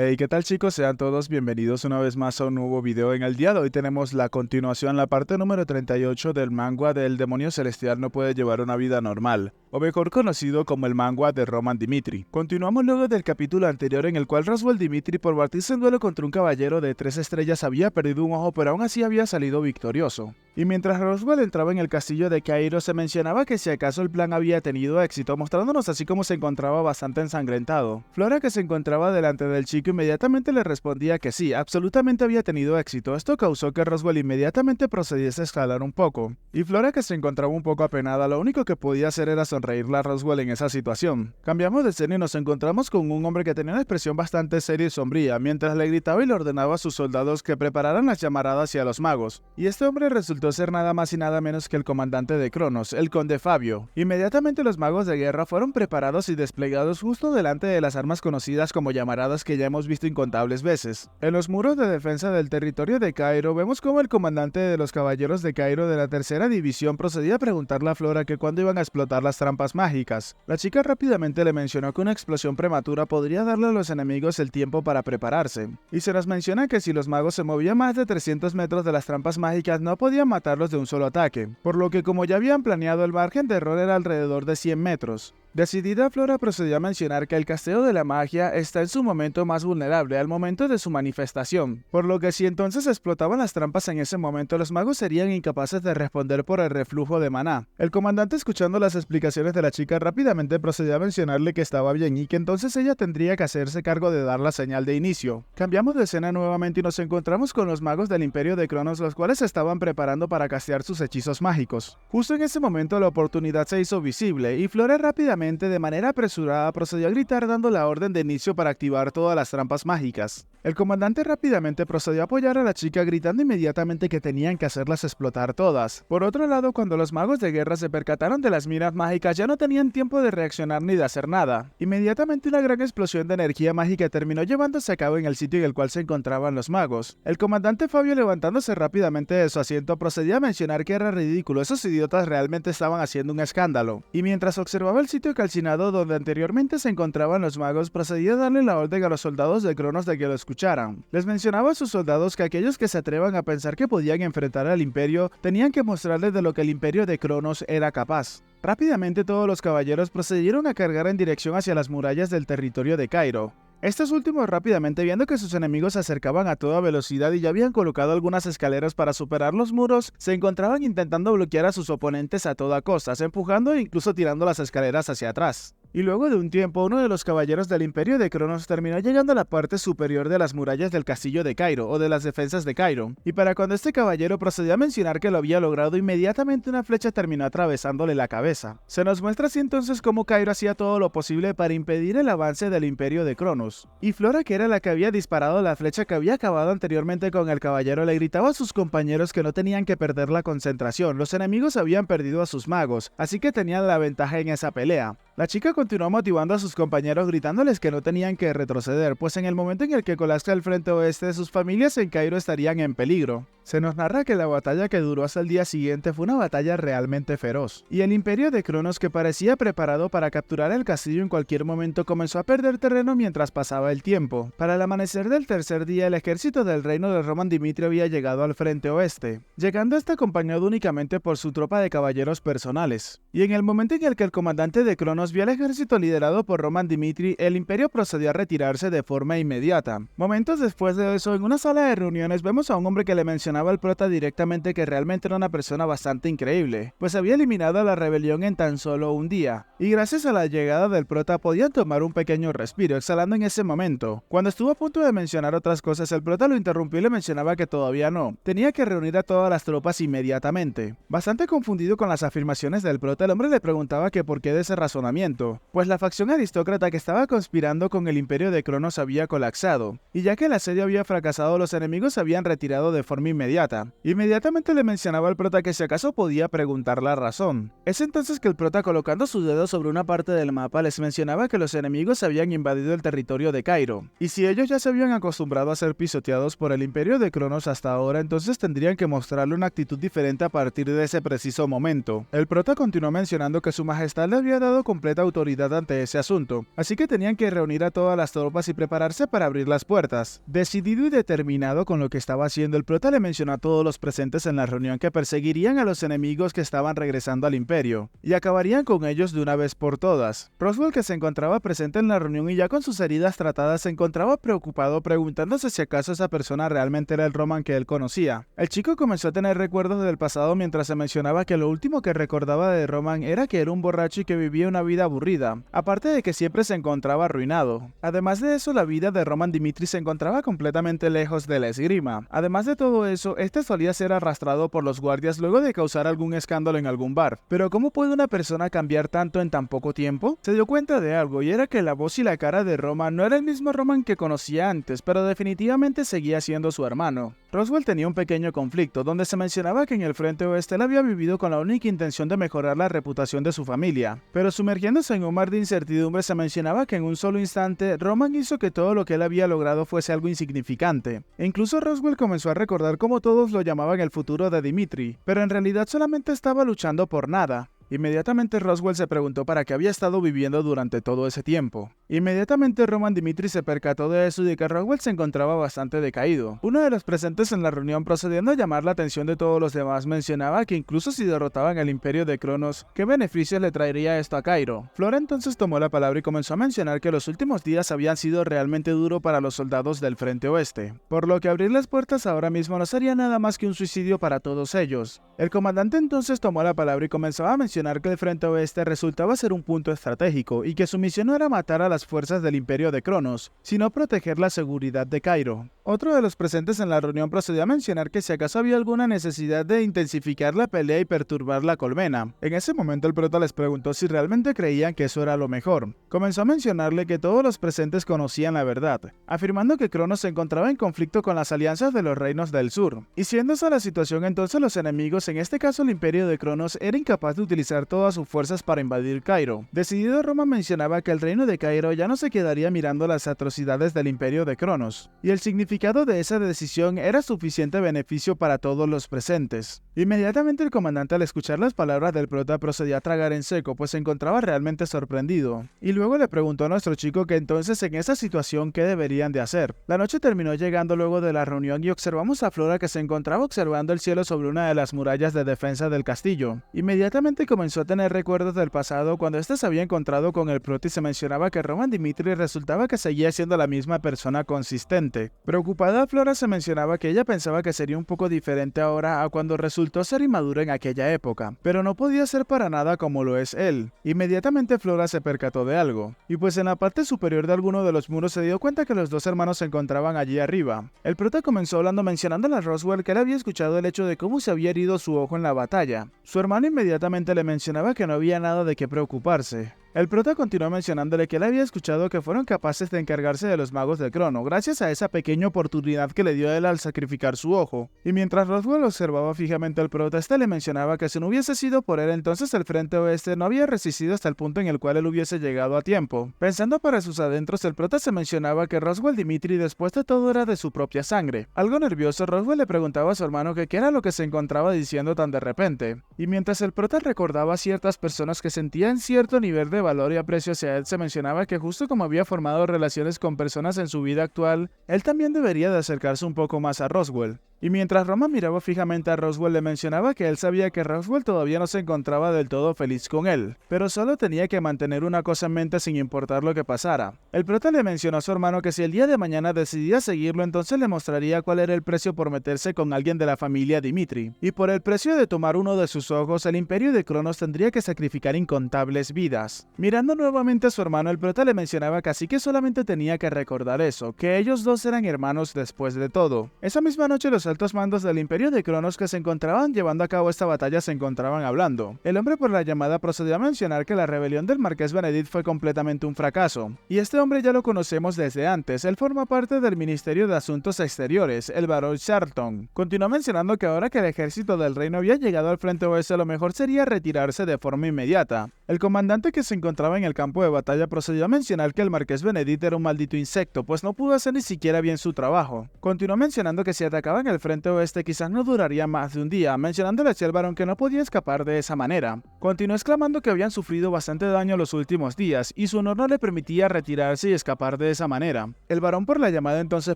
Hey, ¿qué tal chicos? Sean todos bienvenidos una vez más a un nuevo video. En el día de hoy tenemos la continuación, la parte número 38 del manga del demonio celestial no puede llevar una vida normal, o mejor conocido como el manga de Roman Dimitri. Continuamos luego del capítulo anterior en el cual Roswell Dimitri, por batirse en duelo contra un caballero de 3 estrellas, había perdido un ojo pero aún así había salido victorioso. Y mientras Roswell entraba en el castillo de Cairo, se mencionaba que si acaso el plan había tenido éxito, mostrándonos así como se encontraba bastante ensangrentado. Flora, que se encontraba delante del chico, inmediatamente le respondía que sí, absolutamente había tenido éxito. Esto causó que Roswell inmediatamente procediese a escalar un poco. Y Flora, que se encontraba un poco apenada, lo único que podía hacer era sonreírle a Roswell en esa situación. Cambiamos de escena y nos encontramos con un hombre que tenía una expresión bastante seria y sombría, mientras le gritaba y le ordenaba a sus soldados que prepararan las llamaradas hacia los magos. Y este hombre resultó ser nada más y nada menos que el comandante de Cronos, el conde Fabio. Inmediatamente los magos de guerra fueron preparados y desplegados justo delante de las armas conocidas como llamaradas que ya hemos visto incontables veces. En los muros de defensa del territorio de Cairo vemos como el comandante de los caballeros de Cairo de la tercera división procedía a preguntarle a Flora que cuándo iban a explotar las trampas mágicas. La chica rápidamente le mencionó que una explosión prematura podría darle a los enemigos el tiempo para prepararse. Y se nos menciona que si los magos se movían más de 300 metros de las trampas mágicas no podían matarlos de un solo ataque, por lo que como ya habían planeado el margen de error era alrededor de 100 metros. Decidida, Flora procedió a mencionar que el casteo de la magia está en su momento más vulnerable al momento de su manifestación, por lo que si entonces explotaban las trampas en ese momento, los magos serían incapaces de responder por el reflujo de maná. El comandante, escuchando las explicaciones de la chica, rápidamente procedió a mencionarle que estaba bien y que entonces ella tendría que hacerse cargo de dar la señal de inicio. Cambiamos de escena nuevamente y nos encontramos con los magos del Imperio de Cronos, los cuales se estaban preparando para castear sus hechizos mágicos. Justo en ese momento la oportunidad se hizo visible y Flora rápidamente de manera apresurada procedió a gritar dando la orden de inicio para activar todas las trampas mágicas. El comandante rápidamente procedió a apoyar a la chica gritando inmediatamente que tenían que hacerlas explotar todas. Por otro lado, cuando los magos de guerra se percataron de las minas mágicas ya no tenían tiempo de reaccionar ni de hacer nada. Inmediatamente una gran explosión de energía mágica terminó llevándose a cabo en el sitio en el cual se encontraban los magos. El comandante Fabio, levantándose rápidamente de su asiento, procedía a mencionar que era ridículo, esos idiotas realmente estaban haciendo un escándalo. Y mientras observaba el sitio calcinado donde anteriormente se encontraban los magos, procedía a darle la orden a los soldados de Cronos de que lo escucharan. Les mencionaba a sus soldados que aquellos que se atrevan a pensar que podían enfrentar al Imperio tenían que mostrarles de lo que el Imperio de Cronos era capaz. Rápidamente todos los caballeros procedieron a cargar en dirección hacia las murallas del territorio de Cairo. Estos últimos rápidamente, viendo que sus enemigos se acercaban a toda velocidad y ya habían colocado algunas escaleras para superar los muros, se encontraban intentando bloquear a sus oponentes a toda costa, empujando e incluso tirando las escaleras hacia atrás. Y luego de un tiempo, uno de los caballeros del Imperio de Cronos terminó llegando a la parte superior de las murallas del castillo de Cairo, o de las defensas de Cairo, y para cuando este caballero procedió a mencionar que lo había logrado, inmediatamente una flecha terminó atravesándole la cabeza. Se nos muestra así entonces cómo Cairo hacía todo lo posible para impedir el avance del Imperio de Cronos. Y Flora, que era la que había disparado la flecha que había acabado anteriormente con el caballero, le gritaba a sus compañeros que no tenían que perder la concentración, los enemigos habían perdido a sus magos, así que tenían la ventaja en esa pelea. La chica continuó motivando a sus compañeros gritándoles que no tenían que retroceder, pues en el momento en el que colapse el frente oeste, sus familias en Cairo estarían en peligro. Se nos narra que la batalla que duró hasta el día siguiente fue una batalla realmente feroz, y el Imperio de Cronos, que parecía preparado para capturar el castillo en cualquier momento, comenzó a perder terreno mientras pasaba el tiempo. Para el amanecer del tercer día, el ejército del reino de Roman Dimitri había llegado al frente oeste, llegando este acompañado únicamente por su tropa de caballeros personales. Y en el momento en el que el comandante de Cronos vio al ejército liderado por Roman Dimitri, el imperio procedió a retirarse de forma inmediata. Momentos después de eso, en una sala de reuniones vemos a un hombre que le mencionaba al prota directamente que realmente era una persona bastante increíble, pues había eliminado a la rebelión en tan solo un día, y gracias a la llegada del prota podían tomar un pequeño respiro, exhalando en ese momento. Cuando estuvo a punto de mencionar otras cosas, el prota lo interrumpió y le mencionaba que todavía no, tenía que reunir a todas las tropas inmediatamente. Bastante confundido con las afirmaciones del prota, el hombre le preguntaba que por qué de ese razonamiento, pues la facción aristócrata que estaba conspirando con el Imperio de Cronos había colapsado, y ya que el asedio había fracasado, los enemigos se habían retirado de forma inmediata. inmediata. Inmediatamente le mencionaba al prota que si acaso podía preguntar la razón. Es entonces que el prota, colocando su dedo sobre una parte del mapa, les mencionaba que los enemigos habían invadido el territorio de Cairo, y si ellos ya se habían acostumbrado a ser pisoteados por el Imperio de Cronos hasta ahora, entonces tendrían que mostrarle una actitud diferente a partir de ese preciso momento. El prota continuó mencionando que su majestad le había dado completa autoridad ante ese asunto, así que tenían que reunir a todas las tropas y prepararse para abrir las puertas. Decidido y determinado con lo que estaba haciendo, el prota le mencionó a todos los presentes en la reunión que perseguirían a los enemigos que estaban regresando al Imperio, y acabarían con ellos de una vez por todas. Roswell, que se encontraba presente en la reunión y ya con sus heridas tratadas, se encontraba preocupado preguntándose si acaso esa persona realmente era el Roman que él conocía. El chico comenzó a tener recuerdos del pasado mientras se mencionaba que lo último que recordaba de Roman era que era un borracho y que vivía una vida aburrida, aparte de que siempre se encontraba arruinado. Además de eso, la vida de Roman Dimitri se encontraba completamente lejos de la esgrima. Además de todo eso, este solía ser arrastrado por los guardias luego de causar algún escándalo en algún bar. Pero ¿cómo puede una persona cambiar tanto en tan poco tiempo? Se dio cuenta de algo, y era que la voz y la cara de Roman no era el mismo Roman que conocía antes, pero definitivamente seguía siendo su hermano. Roswell tenía un pequeño conflicto, donde se mencionaba que en el frente oeste él había vivido con la única intención de mejorar la reputación de su familia, pero sumergiéndose en un mar de incertidumbre se mencionaba que en un solo instante Roman hizo que todo lo que él había logrado fuese algo insignificante. E incluso Roswell comenzó a recordar cómo todos lo llamaban el futuro de Dimitri, pero en realidad solamente estaba luchando por nada. Inmediatamente Roswell se preguntó para qué había estado viviendo durante todo ese tiempo. Inmediatamente Roman Dimitri se percató de eso y de que Roswell se encontraba bastante decaído. Uno de los presentes en la reunión, procediendo a llamar la atención de todos los demás, mencionaba que incluso si derrotaban el Imperio de Cronos, ¿qué beneficios le traería esto a Cairo? Flora entonces tomó la palabra y comenzó a mencionar que los últimos días habían sido realmente duros para los soldados del frente oeste, por lo que abrir las puertas ahora mismo no sería nada más que un suicidio para todos ellos. El comandante entonces tomó la palabra y comenzó a mencionar que el frente oeste resultaba ser un punto estratégico y que su misión no era matar a las fuerzas del Imperio de Cronos, sino proteger la seguridad de Cairo. Otro de los presentes en la reunión procedió a mencionar que si acaso había alguna necesidad de intensificar la pelea y perturbar la colmena. En ese momento el prota les preguntó si realmente creían que eso era lo mejor. Comenzó a mencionarle que todos los presentes conocían la verdad, afirmando que Cronos se encontraba en conflicto con las alianzas de los reinos del sur. Y siendo esa la situación, entonces los enemigos, en este caso el Imperio de Cronos, era incapaz de utilizar todas sus fuerzas para invadir Cairo. Decidido, Roma mencionaba que el reino de Cairo ya no se quedaría mirando las atrocidades del Imperio de Cronos, y el significado de esa decisión era suficiente beneficio para todos los presentes. Inmediatamente el comandante, al escuchar las palabras del prota, procedió a tragar en seco, pues se encontraba realmente sorprendido, y luego le preguntó a nuestro chico que entonces en esa situación qué deberían de hacer. La noche terminó llegando luego de la reunión y observamos a Flora, que se encontraba observando el cielo sobre una de las murallas de defensa del castillo. Inmediatamente comenzó a tener recuerdos del pasado cuando éste se había encontrado con el prota y se mencionaba que Roman Dimitri resultaba que seguía siendo la misma persona consistente. Preocupada, Flora se mencionaba que ella pensaba que sería un poco diferente ahora a cuando resultó ser inmadura en aquella época, pero no podía ser para nada como lo es él. Inmediatamente Flora se percató de algo, y pues en la parte superior de alguno de los muros se dio cuenta que los dos hermanos se encontraban allí arriba. El prota comenzó hablando mencionándole a Roswell que él había escuchado el hecho de cómo se había herido su ojo en la batalla. Su hermano inmediatamente le mencionaba que no había nada de qué preocuparse. El prota continuó mencionándole que él había escuchado que fueron capaces de encargarse de los magos de Crono, gracias a esa pequeña oportunidad que le dio a él al sacrificar su ojo. Y mientras Roswell observaba fijamente al prota, este le mencionaba que si no hubiese sido por él, entonces el frente oeste no había resistido hasta el punto en el cual él hubiese llegado a tiempo. Pensando para sus adentros, el prota se mencionaba que Roswell Dimitri después de todo era de su propia sangre. Algo nervioso, Roswell le preguntaba a su hermano que qué era lo que se encontraba diciendo tan de repente. Y mientras el prota recordaba a ciertas personas que sentían cierto nivel de valor y aprecio hacia él, se mencionaba que justo como había formado relaciones con personas en su vida actual, él también debería de acercarse un poco más a Roswell. Y mientras Roma miraba fijamente a Roswell, le mencionaba que él sabía que Roswell todavía no se encontraba del todo feliz con él, pero solo tenía que mantener una cosa en mente sin importar lo que pasara. El prota le mencionó a su hermano que si el día de mañana decidía seguirlo, entonces le mostraría cuál era el precio por meterse con alguien de la familia Dimitri, y por el precio de tomar uno de sus ojos, el Imperio de Cronos tendría que sacrificar incontables vidas. Mirando nuevamente a su hermano, el prota le mencionaba que así que solamente tenía que recordar eso, que ellos dos eran hermanos después de todo. Esa misma noche los altos mandos del Imperio de Cronos que se encontraban llevando a cabo esta batalla se encontraban hablando. El hombre por la llamada procedió a mencionar que la rebelión del Marqués Benedict fue completamente un fracaso. Y este hombre ya lo conocemos desde antes, él forma parte del Ministerio de Asuntos Exteriores, el Barón Sharpton. Continuó mencionando que ahora que el ejército del reino había llegado al frente oeste, lo mejor sería retirarse de forma inmediata. El comandante que se encontraba en el campo de batalla procedió a mencionar que el Marqués Benedict era un maldito insecto, pues no pudo hacer ni siquiera bien su trabajo. Continuó mencionando que si atacaban el frente oeste quizás no duraría más de un día, mencionándole así al varón que no podía escapar de esa manera. Continuó exclamando que habían sufrido bastante daño los últimos días, y su honor no le permitía retirarse y escapar de esa manera. El varón por la llamada entonces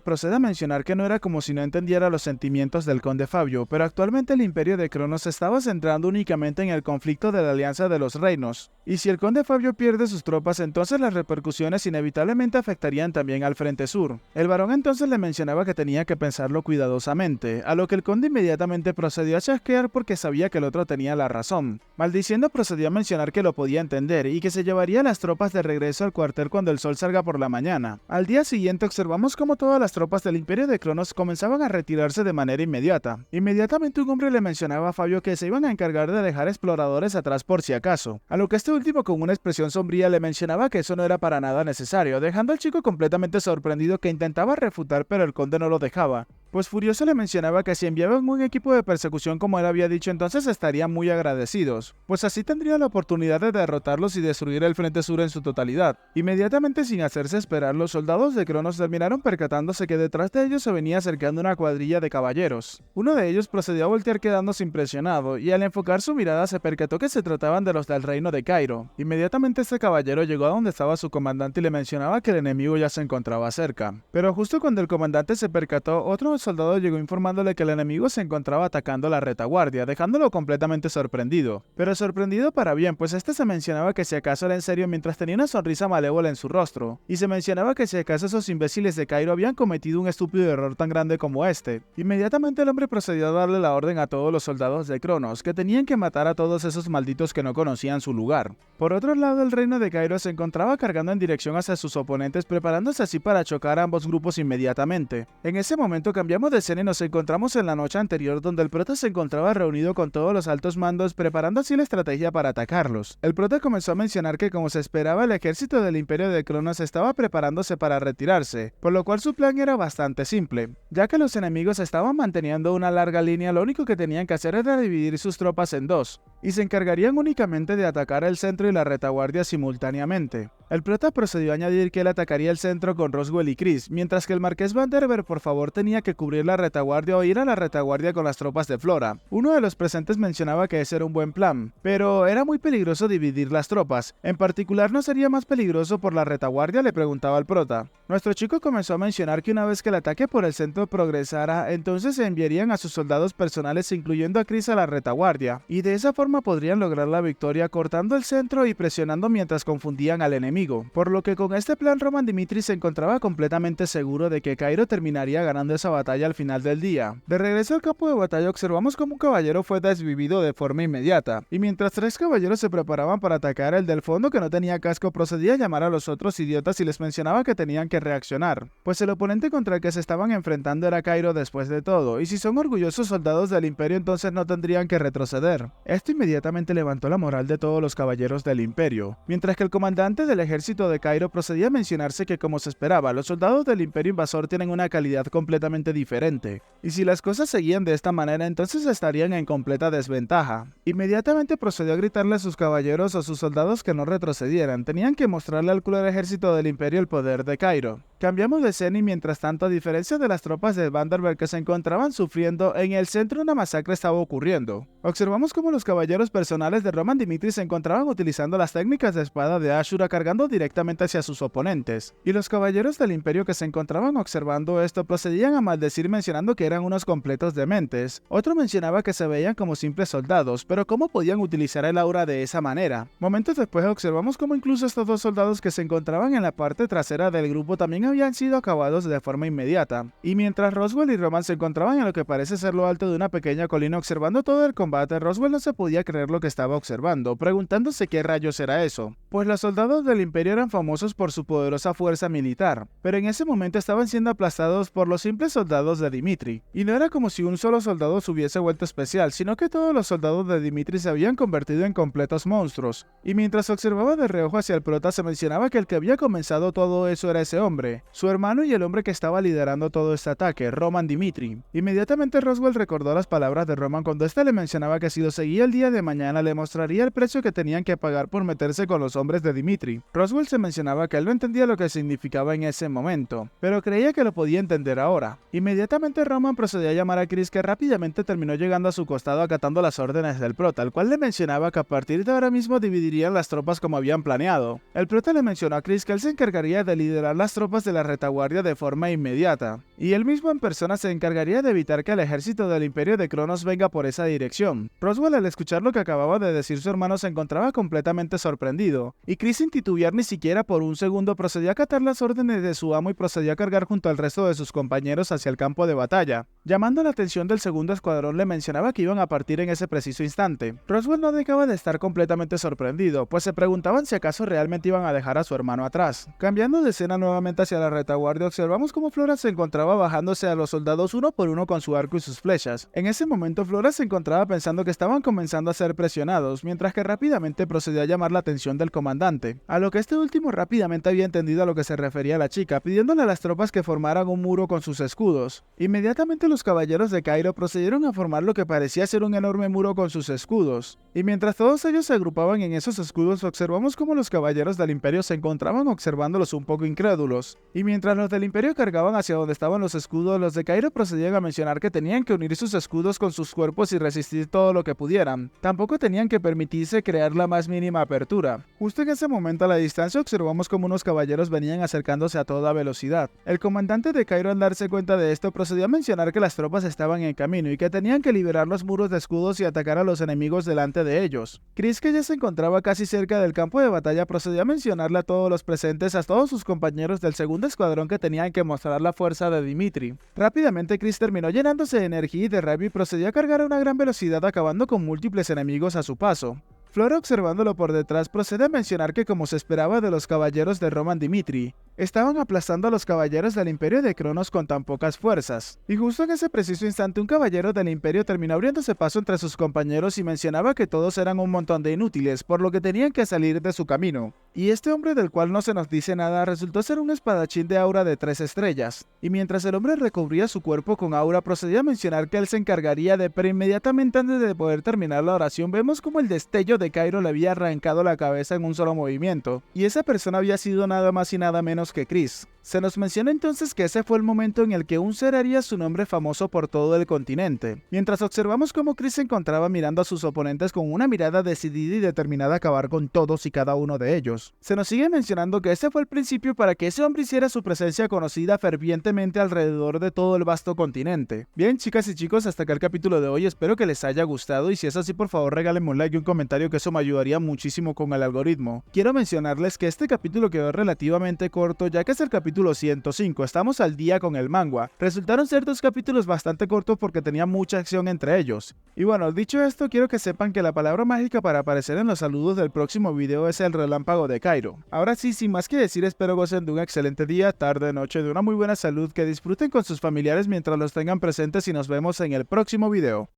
procede a mencionar que no era como si no entendiera los sentimientos del conde Fabio, pero actualmente el Imperio de Cronos se estaba centrando únicamente en el conflicto de la Alianza de los Reinos. Y si el conde Fabio pierde sus tropas, entonces las repercusiones inevitablemente afectarían también al frente sur. El varón entonces le mencionaba que tenía que pensarlo cuidadosamente, a lo que el conde inmediatamente procedió a chasquear porque sabía que el otro tenía la razón. Maldiciendo procedió a mencionar que lo podía entender y que se llevaría las tropas de regreso al cuartel cuando el sol salga por la mañana. Al día siguiente observamos cómo todas las tropas del Imperio de Cronos comenzaban a retirarse de manera inmediata. Inmediatamente un hombre le mencionaba a Fabio que se iban a encargar de dejar exploradores atrás por si acaso, a lo que este último con una expresión sombría le mencionaba que eso no era para nada necesario, dejando al chico completamente sorprendido que intentaba refutar pero el conde no lo dejaba. Pues furioso le mencionaba que si enviaban un equipo de persecución como él había dicho, entonces estarían muy agradecidos, pues así tendría la oportunidad de derrotarlos y destruir el frente sur en su totalidad. Inmediatamente, sin hacerse esperar, los soldados de Cronos terminaron percatándose que detrás de ellos se venía acercando una cuadrilla de caballeros. Uno de ellos procedió a voltear quedándose impresionado, y al enfocar su mirada se percató que se trataban de los del reino de Cairo. Inmediatamente este caballero llegó a donde estaba su comandante y le mencionaba que el enemigo ya se encontraba cerca. Pero justo cuando el comandante se percató, otro soldado llegó informándole que el enemigo se encontraba atacando la retaguardia, dejándolo completamente sorprendido. Pero sorprendido para bien, pues este se mencionaba que si acaso era en serio mientras tenía una sonrisa malévola en su rostro, y se mencionaba que si acaso esos imbéciles de Cairo habían cometido un estúpido error tan grande como este. Inmediatamente el hombre procedió a darle la orden a todos los soldados de Cronos, que tenían que matar a todos esos malditos que no conocían su lugar. Por otro lado, el reino de Cairo se encontraba cargando en dirección hacia sus oponentes, preparándose así para chocar a ambos grupos inmediatamente. En ese momento cambiamos de escena y nos encontramos en la noche anterior, donde el prota se encontraba reunido con todos los altos mandos, preparando así la estrategia para atacarlos. El prota comenzó a mencionar que, como se esperaba, el ejército del Imperio de Cronos estaba preparándose para retirarse, por lo cual su plan era bastante simple. Ya que los enemigos estaban manteniendo una larga línea, lo único que tenían que hacer era dividir sus tropas en dos, y se encargarían únicamente de atacar el centro y la retaguardia simultáneamente. El prota procedió a añadir que él atacaría el centro con Roswell y Chris, mientras que el marqués Vanderver por favor tenía que cubrir la retaguardia o ir a la retaguardia con las tropas de Flora. Uno de los presentes mencionaba que ese era un buen plan, pero era muy peligroso dividir las tropas. En particular, ¿no sería más peligroso por la retaguardia?, le preguntaba al prota. Nuestro chico comenzó a mencionar que una vez que el ataque por el centro progresara, entonces se enviarían a sus soldados personales incluyendo a Chris a la retaguardia, y de esa forma podrían lograr la victoria cortando el centro y presionando mientras confundían al enemigo, por lo que con este plan Roman Dimitris se encontraba completamente seguro de que Cairo terminaría ganando esa batalla al final del día. De regreso al campo de batalla observamos como un caballero fue desvivido de forma inmediata, y mientras tres caballeros se preparaban para atacar, el del fondo que no tenía casco procedía a llamar a los otros idiotas y les mencionaba que tenían que reaccionar, pues el oponente contra el que se estaban enfrentando era Cairo después de todo, y si son orgullosos soldados del imperio entonces no tendrían que retroceder. Esto inmediatamente levantó la moral de todos los caballeros del imperio, mientras que el comandante del ejército de Cairo procedía a mencionarse que, como se esperaba, los soldados del imperio invasor tienen una calidad completamente diferente, y si las cosas seguían de esta manera entonces estarían en completa desventaja. Inmediatamente procedió a gritarle a sus caballeros o sus soldados que no retrocedieran, tenían que mostrarle al cruel ejército del imperio el poder de Cairo. Cambiamos de escena y mientras tanto, a diferencia de las tropas de Vanderberg que se encontraban sufriendo, en el centro una masacre estaba ocurriendo. Observamos cómo los caballeros personales de Roman Dimitris se encontraban utilizando las técnicas de espada de Ashura cargando directamente hacia sus oponentes, y los caballeros del imperio que se encontraban observando esto procedían a maldecir mencionando que eran unos completos dementes. Otro mencionaba que se veían como simples soldados, pero cómo podían utilizar el aura de esa manera. Momentos después observamos cómo incluso estos dos soldados que se encontraban en la parte trasera del grupo también habían sido acabados de forma inmediata. Y mientras Roswell y Roman se encontraban en lo que parece ser lo alto de una pequeña colina observando todo el combate, Roswell no se podía creer lo que estaba observando, preguntándose qué rayos era eso, pues los soldados del Imperio eran famosos por su poderosa fuerza militar, pero en ese momento estaban siendo aplastados por los simples soldados de Dimitri. Y no era como si un solo soldado se hubiese vuelto especial, sino que todos los soldados de Dimitri se habían convertido en completos monstruos. Y mientras observaba de reojo hacia el prota, se mencionaba que el que había comenzado todo eso era ese hombre, su hermano y el hombre que estaba liderando todo este ataque, Roman Dimitri. Inmediatamente Roswell recordó las palabras de Roman cuando éste le mencionaba que si lo seguía el día de mañana le mostraría el precio que tenían que pagar por meterse con los hombres de Dimitri. Roswell se mencionaba que él no entendía lo que significaba en ese momento, pero creía que lo podía entender ahora. Inmediatamente Roman procedió a llamar a Chris, que rápidamente terminó llegando a su costado acatando las órdenes del prota, el cual le mencionaba que a partir de ahora mismo dividirían las tropas como habían planeado. El prota le mencionó a Chris que él se encargaría de liderar las tropas de la retaguardia de forma inmediata, y él mismo en persona se encargaría de evitar que el ejército del Imperio de Cronos venga por esa dirección. Roswell, al escuchar lo que acababa de decir su hermano, se encontraba completamente sorprendido, y Chris, sin titubear ni siquiera por un segundo, procedió a acatar las órdenes de su amo y procedió a cargar junto al resto de sus compañeros hacia el campo de batalla. Llamando la atención del segundo escuadrón, le mencionaba que iban a partir en ese preciso instante. Roswell no dejaba de estar completamente sorprendido, pues se preguntaban si acaso realmente iban a dejar a su hermano atrás. Cambiando de escena nuevamente hacia la retaguardia, observamos cómo Flora se encontraba bajándose a los soldados uno por uno con su arco y sus flechas. En ese momento Flora se encontraba pensando que estaban comenzando a ser presionados, mientras que rápidamente procedió a llamar la atención del comandante, a lo que este último rápidamente había entendido a lo que se refería la chica, pidiéndole a las tropas que formaran un muro con sus escudos. Inmediatamente los caballeros de Cairo procedieron a formar lo que parecía ser un enorme muro con sus escudos, y mientras todos ellos se agrupaban en esos escudos, observamos cómo los caballeros del Imperio se encontraban observándolos un poco incrédulos, y mientras los del Imperio cargaban hacia donde estaban los escudos, los de Cairo procedían a mencionar que tenían que unir sus escudos con sus cuerpos y resistir todo lo que pudieran. Tampoco tenían que permitirse crear la más mínima apertura. Justo en ese momento a la distancia observamos como unos caballeros venían acercándose a toda velocidad. El comandante de Cairo, al darse cuenta de esto, procedió a mencionar que las tropas estaban en camino y que tenían que liberar los muros de escudos y atacar a los enemigos delante de ellos. Chris, que ya se encontraba casi cerca del campo de batalla, procedió a mencionarle a todos los presentes, a todos sus compañeros del segundo escuadrón, que tenían que mostrar la fuerza de Dimitri. Rápidamente Chris terminó llenándose de energía y de rabia y procedió a cargar a una gran velocidad, acabando con múltiples enemigos a su paso. Flora, observándolo por detrás, procede a mencionar que, como se esperaba de los caballeros de Roman Dimitri, estaban aplastando a los caballeros del Imperio de Cronos con tan pocas fuerzas. Y justo en ese preciso instante, un caballero del Imperio terminó abriéndose paso entre sus compañeros y mencionaba que todos eran un montón de inútiles, por lo que tenían que salir de su camino. Y este hombre, del cual no se nos dice nada, resultó ser un espadachín de aura de 3 estrellas. Y mientras el hombre recubría su cuerpo con aura, procedía a mencionar que él se encargaría de, pero inmediatamente antes de poder terminar la oración, vemos como el destello de Cairo le había arrancado la cabeza en un solo movimiento, y esa persona había sido nada más y nada menos que Chris. Se nos menciona entonces que ese fue el momento en el que un ser haría su nombre famoso por todo el continente, mientras observamos cómo Chris se encontraba mirando a sus oponentes con una mirada decidida y determinada a acabar con todos y cada uno de ellos. Se nos sigue mencionando que ese fue el principio para que ese hombre hiciera su presencia conocida fervientemente alrededor de todo el vasto continente. Bien, chicas y chicos, hasta acá el capítulo de hoy, espero que les haya gustado, y si es así, por favor regálenme un like y un comentario, que eso me ayudaría muchísimo con el algoritmo. Quiero mencionarles que este capítulo quedó relativamente corto, ya que es el capítulo 105, estamos al día con el manga. Resultaron ser 2 capítulos bastante cortos porque tenía mucha acción entre ellos. Y bueno, dicho esto, quiero que sepan que la palabra mágica para aparecer en los saludos del próximo video es el relámpago de Cairo. Ahora sí, sin más que decir, espero gocen de un excelente día, tarde, noche, de una muy buena salud, que disfruten con sus familiares mientras los tengan presentes, y nos vemos en el próximo video.